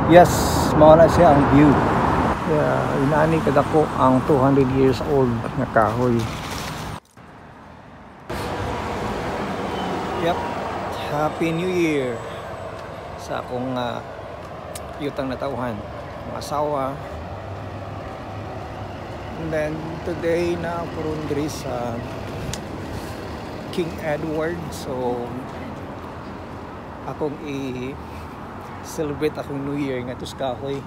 Yes, mao na siya ang view. Inani kadako ang 200 years old na kahoy. Yep, Happy New Year sa akong yutang natauhan, ang asawa. And then today na karon diri sa King Edward, so akong i-celebrate akong New Year nga tus kahoy.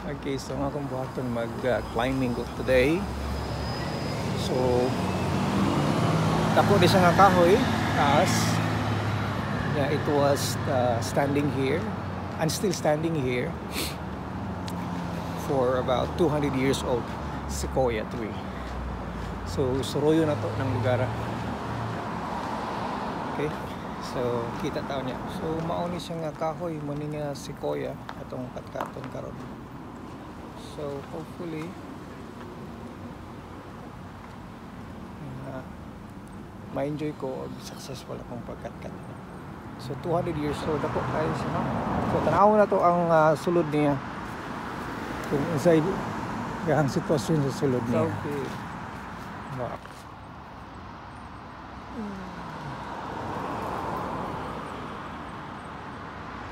Okay, so nga akong buhaton mag-climbing ko today. So dako di sa nga kahoy taas. Yeah, it was standing here and still standing here for about 200 years old sequoia tree. So suroyo na to ng lugar. Okay, so kita tao niya. So mauni siya nga kahoy mo ni nga sequoia atong katkaton karon. So hopefully ma-enjoy ko og successful akong pagkatkat. So 200 years old ako kayo siya. So tanaw na to ang sulod niya. Kung inside ang sitwasyon sa sulod niya. Okay.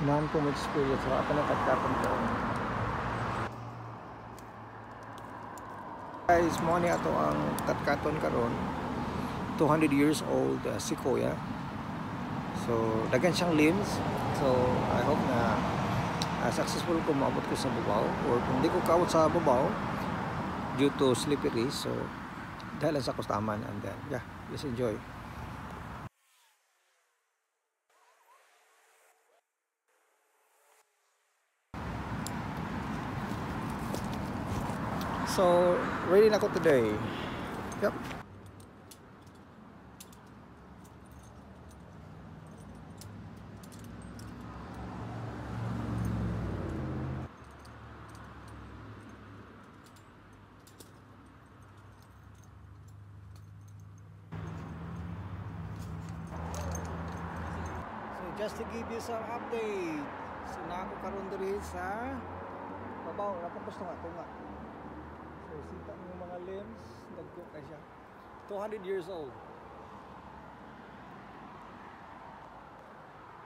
Inahan ko mag-experience ako na katkaton ko. Guys, mo ni ato ang katkaton karon. 200 years old sequoia. So daghan siyang limbs. So I hope na successful ko maabot ko sa babaw, or kung di ko kaabot sa babaw due to slippery, so dahil sa kustaman. And then yeah, just enjoy. So ready na ako today. Yep. Just to give you some update, so na ako karon diri sa babaw, napapos nga tunga. So sita ng mga limbs, nagko na siya. 200 years old.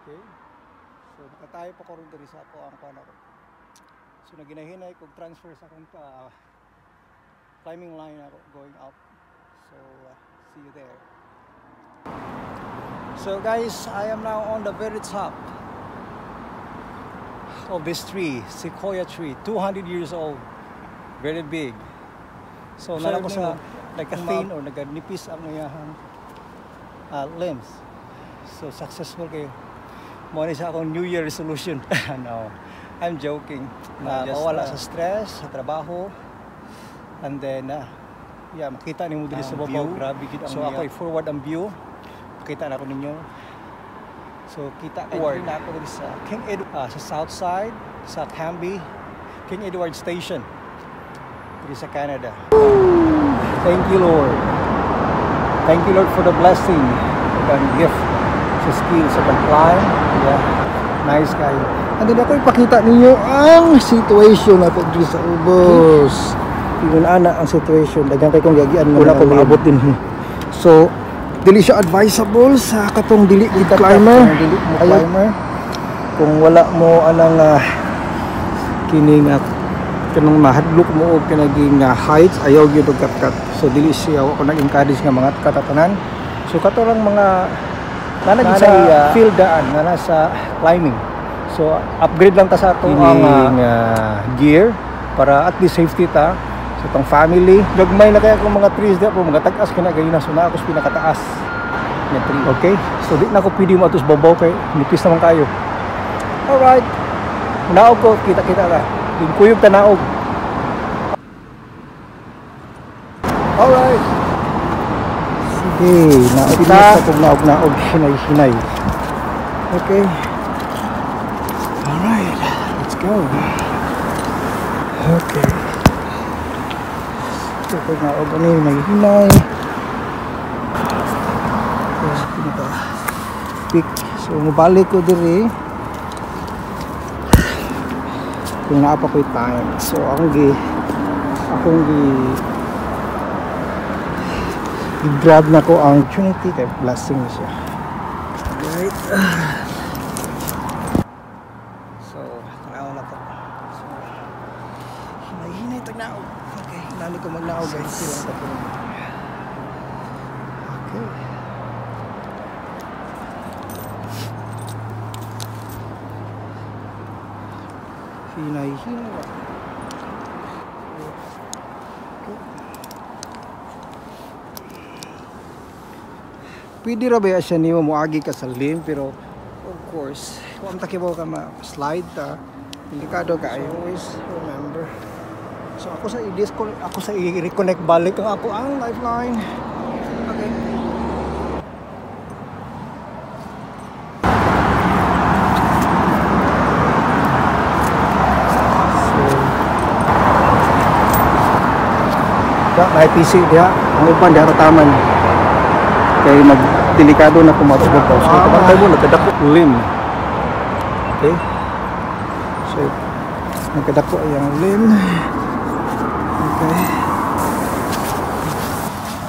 Okay. So nakatayo pa karon diri sa ako ang kuan ako. So naginahinay kog transfer sa akong climbing line ako going up. So see you there. So guys, I am now on the very top of this tree, sequoia tree, 200 years old, very big. So nala ko sa nagka-thin or nagka-nipis ang iyahang limbs. So successful kayo. Mo ni sa akong New Year resolution. No, I'm joking. Mawala sa stress, sa trabaho, and then yeah, makita ni mo diri sa babaw. Grabe gid ang so ako forward ang view. Kita na ko ninyo. So kita forward na ako dito sa King Edward sa south side sa Cambie King Edward Station dito sa Canada. Thank you Lord. Thank you Lord for the blessing and gift sa skills sa pag-climb. Yeah. Nice guy. And then ako ipakita ninyo ang situation na po dito sa ubos. Tingnan ana ang situation. Daghang kay kong gagian mo na ko maabot din. So dili siya advisable sa katong dili climber. Kung wala mo anang kining kanang mahadlok mo og kanaging height, ayaw gyud og kat-kat. So dili siya ako nag-encourage nga mga katatanan. So kato lang mga nanag sa field daan na nasa climbing. So upgrade lang ta sa ato ang gear para at least safety ta sa tong family. Gagmay na kaya kung mga trees da po mga tag-as kinagayon na, so na ako sa pinakataas na tree. Okay, so di na ako pwede mo atos babaw kay nipis naman kayo. Alright, naog ko, kita-kita ka yung kuyog tanaog. Alright, sige, naog na kung naog hinay-hinay. Okay, alright, let's go. Okay, so kung naog ano yung hinay. Peak. So mabalik ko diri. kung naa pa ko'y time. So akong i-grab na ko ang opportunity kay blessing na siya. Right. So tanaw na to. So hinay tagnaog. Okay, hinali ko magnaog guys. Silang pa po. Okay. Hinay lang. Pwede ra ba siya nimo moagi ka sa lim, pero of course kung takibaw ka ma-slide ta, delikado ka. I always remember. So ako sa i-reconnect balik ang lifeline. Okay. So may PC dia, ang upan dia taman. Kaya magdelikado na kumatubog ko. So kapantay mo, nagkadako lim. Okay. So nagkadako yung lim. Okay.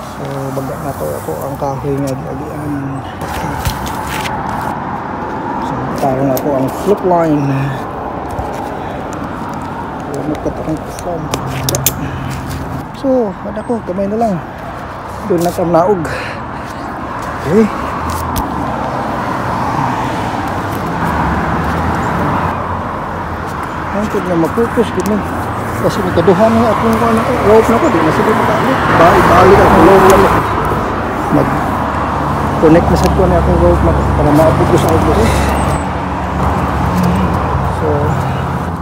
So baga na to ako ang kahoy nga agian. So tarong ako ang flip line. So magkatakang perform. So ada ko, kamay na lang. Doon na tamnaog. Okay. Hangtod na mag-focus gud man. Kasi nakaduhan nga akong rope na ko, di na sila makalik. Balik ako rope lang ako. Mag-connect na sa ko na akong rope na ko para maapugos ako ko. So,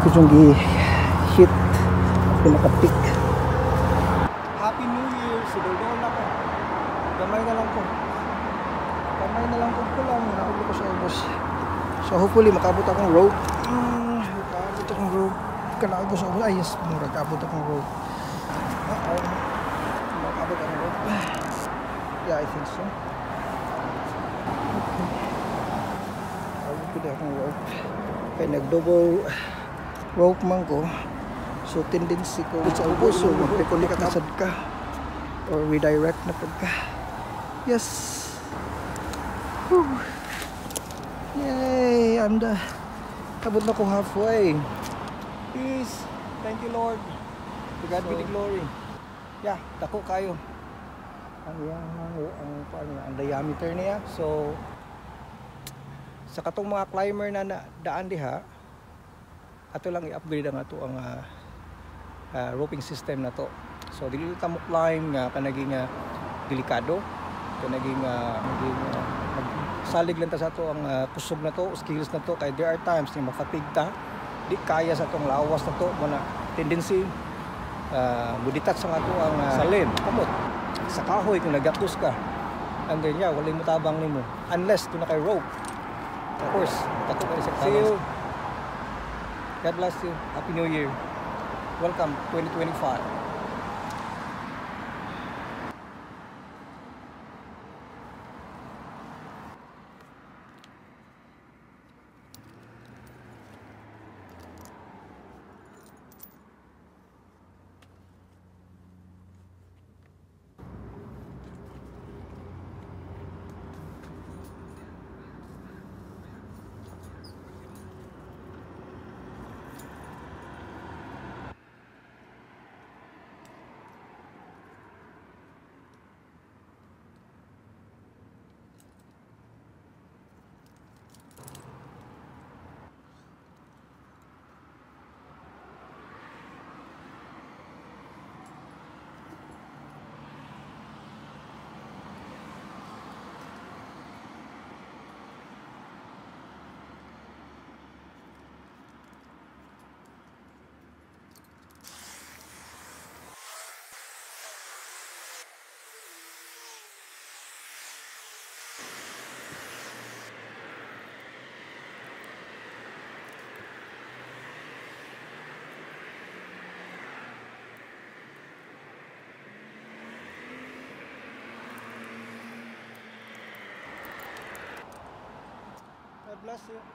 ito yung gi-hit pinaka-pick. Happy New Year! Sidol-dol na ko. Gamay na lang ko. Nakaulo ko sa ubos. So hopefully makabot akong rope. Kailangan ko sa ubos. Ay yes, makabot akong rope. Makabot akong rope. Yeah, I think so. Okay. Pwede akong rope. Kaya nag-double rope man ko. So tendency ko sa ubos. So magpikulik ka kasad ka. Or redirect na pagka. Yes. Whew. Yay! Abot na ko halfway. Peace. Thank you, Lord. To God be the glory. Yeah, dako kayo. Ang diameter niya. So sa katong mga climber na daan diha, ato lang i-upgrade ang ato ang roping system na to. So dili ta mo climb nga kanaging delikado, kanaging salig lang ta sa to ang kusog na to, skills na to, kay there are times na mafatig ta, di kaya sa tong lawas na to, muna tendency muditat sa ato ang salim, kamot sa kahoy kung nagatus ka, and then walay mo tabang nimo unless to na kay rope. Of course, tato ka sa see you. God bless you. Happy New Year. Welcome 2025. God bless you.